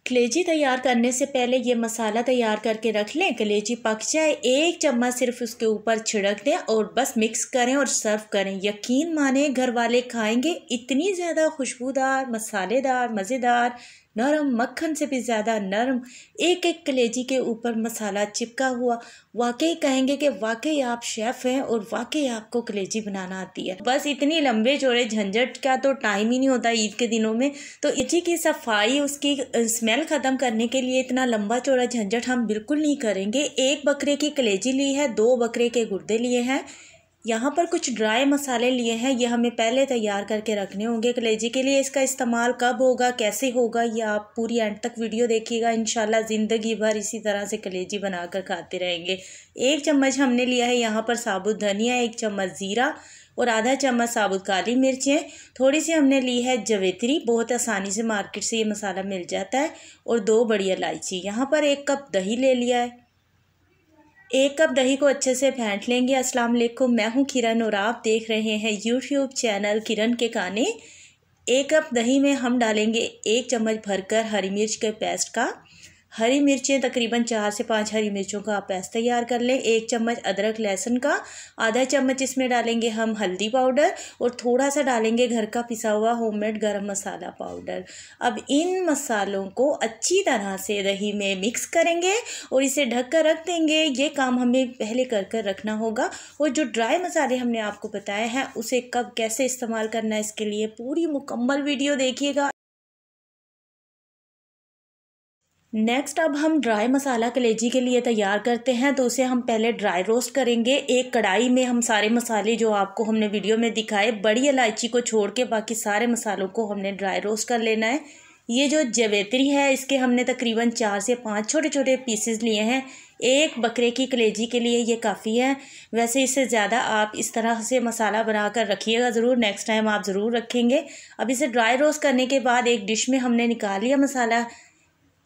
कलेजी तैयार करने से पहले ये मसाला तैयार करके रख लें। कलेजी पक जाए, 1 चम्मच सिर्फ उसके ऊपर छिड़क दें और बस मिक्स करें और सर्व करें। यकीन माने घर वाले खाएंगे, इतनी ज़्यादा खुशबूदार, मसालेदार, मज़ेदार, नरम, मक्खन से भी ज़्यादा नरम, एक एक कलेजी के ऊपर मसाला चिपका हुआ। वाकई कहेंगे कि वाकई आप शेफ़ हैं और वाकई आपको कलेजी बनाना आती है। बस इतनी लंबे चौड़े झंझट का तो टाइम ही नहीं होता ईद के दिनों में। तो कलेजी की सफाई, उसकी स्मेल ख़त्म करने के लिए इतना लंबा चौड़ा झंझट हम बिल्कुल नहीं करेंगे। 1 बकरे की कलेजी ली है, 2 बकरे के गुर्दे लिए हैं, यहाँ पर कुछ ड्राई मसाले लिए हैं, ये हमें पहले तैयार करके रखने होंगे कलेजी के लिए। इसका इस्तेमाल कब होगा, कैसे होगा, ये आप पूरी एंड तक वीडियो देखिएगा। इंशाल्लाह ज़िंदगी भर इसी तरह से कलेजी बनाकर खाते रहेंगे। 1 चम्मच हमने लिया है यहाँ पर साबुत धनिया, 1 चम्मच ज़ीरा और आधा चम्मच साबुत काली मिर्चें। थोड़ी सी हमने ली है जवेत्री, बहुत आसानी से मार्केट से ये मसाला मिल जाता है, और 2 बड़ी इलायची। यहाँ पर 1 कप दही ले लिया है। 1 कप दही को अच्छे से फेंट लेंगे। अस्सलाम वालेकुम, मैं हूँ किरण और आप देख रहे हैं यूट्यूब चैनल किरण के खाने। 1 कप दही में हम डालेंगे 1 चम्मच भरकर हरी मिर्च के पेस्ट का। हरी मिर्चें तकरीबन 4 से 5 हरी मिर्चों का आप पेस्ट तैयार कर लें। 1 चम्मच अदरक लहसुन का, आधा चम्मच इसमें डालेंगे हम हल्दी पाउडर और थोड़ा सा डालेंगे घर का पिसा हुआ होममेड गरम मसाला पाउडर। अब इन मसालों को अच्छी तरह से दही में मिक्स करेंगे और इसे ढक कर रख देंगे। ये काम हमें पहले कर रखना होगा। और जो ड्राई मसाले हमने आपको बताए हैं उसे कब कैसे इस्तेमाल करना है, इसके लिए पूरी मुकम्मल वीडियो देखिएगा। नेक्स्ट अब हम ड्राई मसाला कलेजी के लिए तैयार करते हैं, तो उसे हम पहले ड्राई रोस्ट करेंगे। एक कढ़ाई में हम सारे मसाले जो आपको हमने वीडियो में दिखाए, बड़ी इलायची को छोड़ के बाकी सारे मसालों को हमने ड्राई रोस्ट कर लेना है। ये जो जवेत्री है इसके हमने तकरीबन 4 से 5 छोटे छोटे पीसेस लिए हैं। 1 बकरे की कलेजी के लिए ये काफ़ी है। वैसे इससे ज़्यादा आप इस तरह से मसाला बना कर रखिएगा ज़रूर, नेक्स्ट टाइम आप ज़रूर रखेंगे। अब इसे ड्राई रोस्ट करने के बाद एक डिश में हमने निकाल लिया मसाला।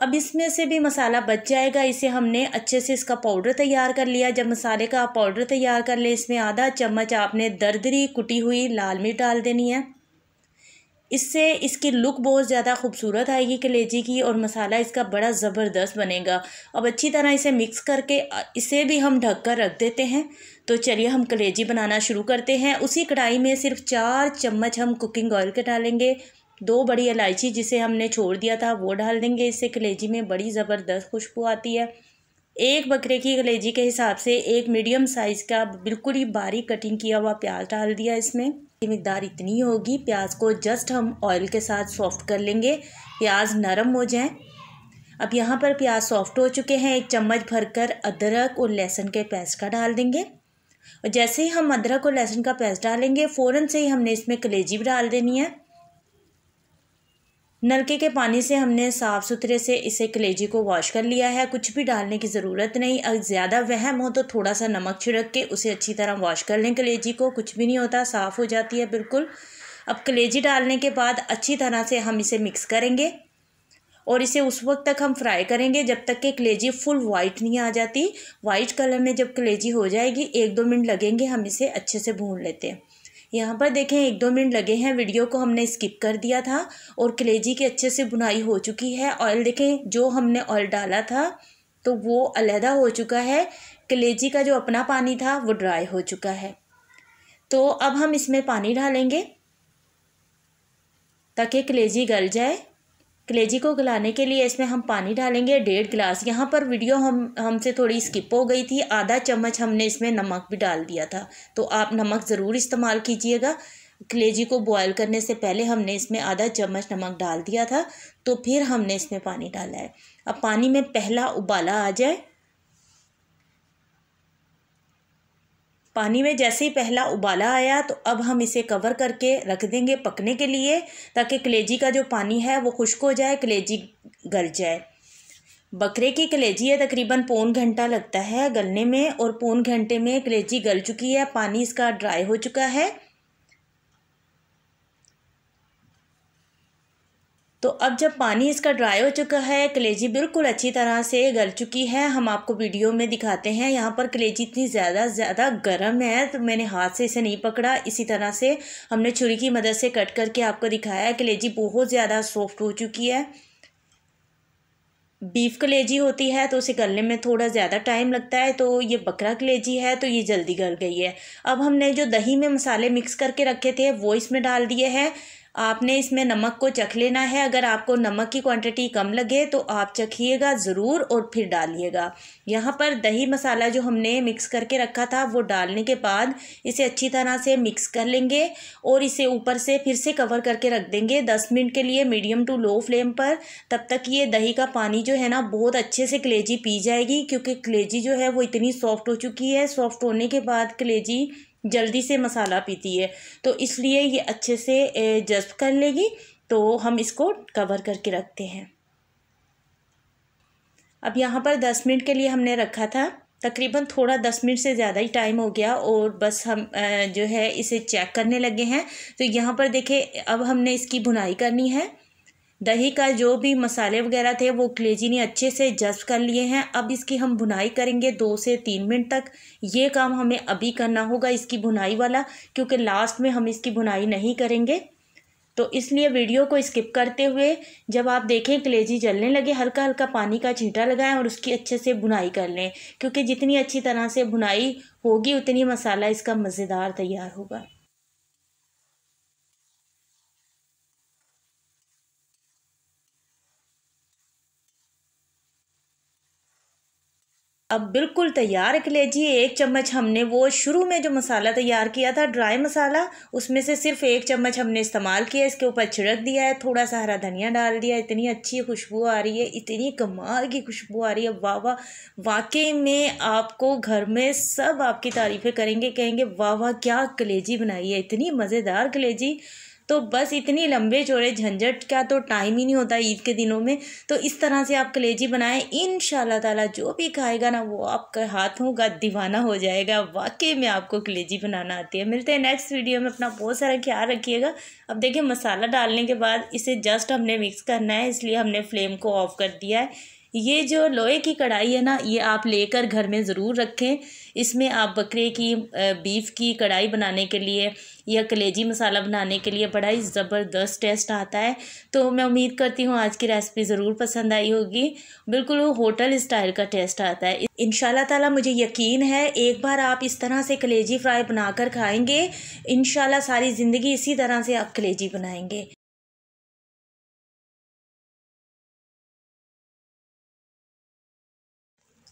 अब इसमें से भी मसाला बच जाएगा, इसे हमने अच्छे से इसका पाउडर तैयार कर लिया। जब मसाले का आप पाउडर तैयार कर लें, इसमें आधा चम्मच आपने दरदरी कुटी हुई लाल मिर्च डाल देनी है। इससे इसकी लुक बहुत ज़्यादा खूबसूरत आएगी कलेजी की और मसाला इसका बड़ा ज़बरदस्त बनेगा। अब अच्छी तरह इसे मिक्स करके इसे भी हम ढक कर रख देते हैं। तो चलिए हम कलेजी बनाना शुरू करते हैं। उसी कढ़ाई में सिर्फ 4 चम्मच हम कुकिंग ऑयल के डालेंगे। 2 बड़ी इलायची जिसे हमने छोड़ दिया था वो डाल देंगे, इससे कलेजी में बड़ी ज़बरदस्त खुशबू आती है। 1 बकरे की कलेजी के हिसाब से 1 मीडियम साइज़ का बिल्कुल ही बारीक कटिंग किया हुआ प्याज डाल दिया इसमें। ये मिकदार इतनी होगी। प्याज को जस्ट हम ऑयल के साथ सॉफ्ट कर लेंगे, प्याज नरम हो जाएं। अब यहाँ पर प्याज सॉफ्ट हो चुके हैं। 1 चम्मच भरकर अदरक और लहसुन के पेस्ट का डाल देंगे। और जैसे ही हम अदरक और लहसुन का पेस्ट डालेंगे फ़ौरन से ही हमने इसमें कलेजी भी डाल देनी है। नलके के पानी से हमने साफ़ सुथरे से इसे कलेजी को वॉश कर लिया है, कुछ भी डालने की ज़रूरत नहीं। अगर ज़्यादा वहम हो तो थोड़ा सा नमक छिड़क के उसे अच्छी तरह वॉश कर लें कलेजी को, कुछ भी नहीं होता, साफ़ हो जाती है बिल्कुल। अब कलेजी डालने के बाद अच्छी तरह से हम इसे मिक्स करेंगे और इसे उस वक्त तक हम फ्राई करेंगे जब तक कि कलेजी फुल वाइट नहीं आ जाती। वाइट कलर में जब कलेजी हो जाएगी 1-2 मिनट लगेंगे, हम इसे अच्छे से भून लेते हैं। यहाँ पर देखें 1-2 मिनट लगे हैं, वीडियो को हमने स्किप कर दिया था और कलेजी की अच्छे से बुनाई हो चुकी है। ऑयल देखें, जो हमने ऑयल डाला था तो वो अलहदा हो चुका है, कलेजी का जो अपना पानी था वो ड्राई हो चुका है। तो अब हम इसमें पानी डालेंगे ताकि कलेजी गल जाए। कलेजी को गलाने के लिए इसमें हम पानी डालेंगे 1.5 गिलास। यहाँ पर वीडियो हमसे थोड़ी स्किप हो गई थी, आधा चम्मच हमने इसमें नमक भी डाल दिया था, तो आप नमक ज़रूर इस्तेमाल कीजिएगा। कलेजी को बॉयल करने से पहले हमने इसमें आधा चम्मच नमक डाल दिया था, तो फिर हमने इसमें पानी डाला है। अब पानी में पहला उबाला आ जाए, पानी में जैसे ही पहला उबाला आया तो अब हम इसे कवर करके रख देंगे पकने के लिए, ताकि कलेजी का जो पानी है वो खुश्क हो जाए, कलेजी गल जाए। बकरे की कलेजी है तकरीबन 1.25 घंटा लगता है गलने में और 1.25 घंटे में कलेजी गल चुकी है, पानी इसका ड्राई हो चुका है। तो अब जब पानी इसका ड्राई हो चुका है, कलेजी बिल्कुल अच्छी तरह से गल चुकी है, हम आपको वीडियो में दिखाते हैं। यहाँ पर कलेजी इतनी ज़्यादा गर्म है तो मैंने हाथ से इसे नहीं पकड़ा, इसी तरह से हमने छुरी की मदद से कट करके आपको दिखाया है। कलेजी बहुत ज़्यादा सॉफ्ट हो चुकी है। बीफ कलेजी होती है तो उसे गलने में थोड़ा ज़्यादा टाइम लगता है, तो ये बकरा कलेजी है तो ये जल्दी गल गई है। अब हमने जो दही में मसाले मिक्स करके रखे थे वो इसमें डाल दिए हैं। आपने इसमें नमक को चख लेना है। अगर आपको नमक की क्वांटिटी कम लगे तो आप चखिएगा ज़रूर और फिर डालिएगा। यहाँ पर दही मसाला जो हमने मिक्स करके रखा था वो डालने के बाद इसे अच्छी तरह से मिक्स कर लेंगे और इसे ऊपर से फिर से कवर करके रख देंगे 10 मिनट के लिए मीडियम टू लो फ्लेम पर। तब तक ये दही का पानी जो है ना बहुत अच्छे से कलेजी पी जाएगी, क्योंकि कलेजी जो है वो इतनी सॉफ्ट हो चुकी है। सॉफ्ट होने के बाद कलेजी जल्दी से मसाला पीती है, तो इसलिए ये अच्छे से जज़्ब कर लेगी। तो हम इसको कवर करके रखते हैं। अब यहाँ पर 10 मिनट के लिए हमने रखा था, तकरीबन थोड़ा 10 मिनट से ज़्यादा ही टाइम हो गया और बस हम जो है इसे चेक करने लगे हैं। तो यहाँ पर देखें, अब हमने इसकी भुनाई करनी है। दही का जो भी मसाले वगैरह थे वो कलेजी ने अच्छे से जज़्ब कर लिए हैं। अब इसकी हम भुनाई करेंगे 2 से 3 मिनट तक। ये काम हमें अभी करना होगा इसकी भुनाई वाला, क्योंकि लास्ट में हम इसकी भुनाई नहीं करेंगे। तो इसलिए वीडियो को स्किप करते हुए जब आप देखें कलेजी जलने लगे, हल्का हल्का पानी का छींटा लगाएं और उसकी अच्छे से भुनाई कर लें, क्योंकि जितनी अच्छी तरह से भुनाई होगी उतनी मसाला इसका मज़ेदार तैयार होगा। अब बिल्कुल तैयार है कलेजी। 1 चम्मच हमने वो शुरू में जो मसाला तैयार किया था ड्राई मसाला, उसमें से सिर्फ 1 चम्मच हमने इस्तेमाल किया। इसके ऊपर छिड़क दिया है, थोड़ा सा हरा धनिया डाल दिया। इतनी अच्छी खुशबू आ रही है, इतनी कमाल की खुशबू आ रही है, वाह वाह। वाकई में आपको घर में सब आपकी तारीफ़ें करेंगे, कहेंगे वाह वाह क्या कलेजी बनाई है, इतनी मज़ेदार कलेजी। तो बस इतनी लंबे चौड़े झंझट का तो टाइम ही नहीं होता ईद के दिनों में। तो इस तरह से आप कलेजी बनाएं, इंशाल्लाह ताला जो भी खाएगा ना वो आपके हाथों का दीवाना हो जाएगा। वाकई में आपको कलेजी बनाना आती है। मिलते हैं नेक्स्ट वीडियो में, अपना बहुत सारा ख्याल रखिएगा। अब देखिए मसाला डालने के बाद इसे जस्ट हमने मिक्स करना है, इसलिए हमने फ्लेम को ऑफ कर दिया है। ये जो लोहे की कढ़ाई है ना, ये आप लेकर घर में ज़रूर रखें। इसमें आप बकरे की बीफ की कढ़ाई बनाने के लिए या कलेजी मसाला बनाने के लिए बड़ा ही ज़बरदस्त टेस्ट आता है। तो मैं उम्मीद करती हूँ आज की रेसिपी ज़रूर पसंद आई होगी। बिल्कुल होटल स्टाइल का टेस्ट आता है। इंशाल्लाह ताला मुझे यकीन है एक बार आप इस तरह से कलेजी फ्राई बनाकर खाएंगे, इंशाल्लाह सारी ज़िंदगी इसी तरह से आप कलेजी बनाएंगे।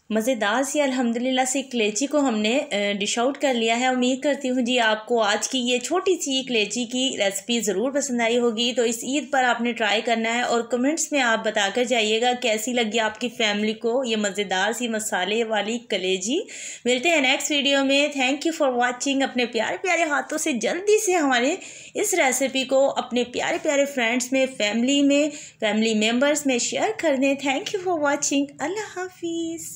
मज़ेदार सी अल्हम्दुलिल्लाह से कलेजी को हमने डिश आउट कर लिया है। उम्मीद करती हूँ जी आपको आज की ये छोटी सी कलेजी की रेसिपी ज़रूर पसंद आई होगी। तो इस ईद पर आपने ट्राई करना है और कमेंट्स में आप बताकर जाइएगा कैसी लगी आपकी फैमिली को ये मज़ेदार सी मसाले वाली कलेजी। मिलते हैं नेक्स्ट वीडियो में। Thank you for watching. अपने प्यारे प्यारे हाथों से जल्दी से हमारे इस रेसिपी को अपने प्यारे प्यारे फ्रेंड्स में, फैमिली मेम्बर्स में शेयर कर दें। Thank you for watching. अल्लाह हाफिज़।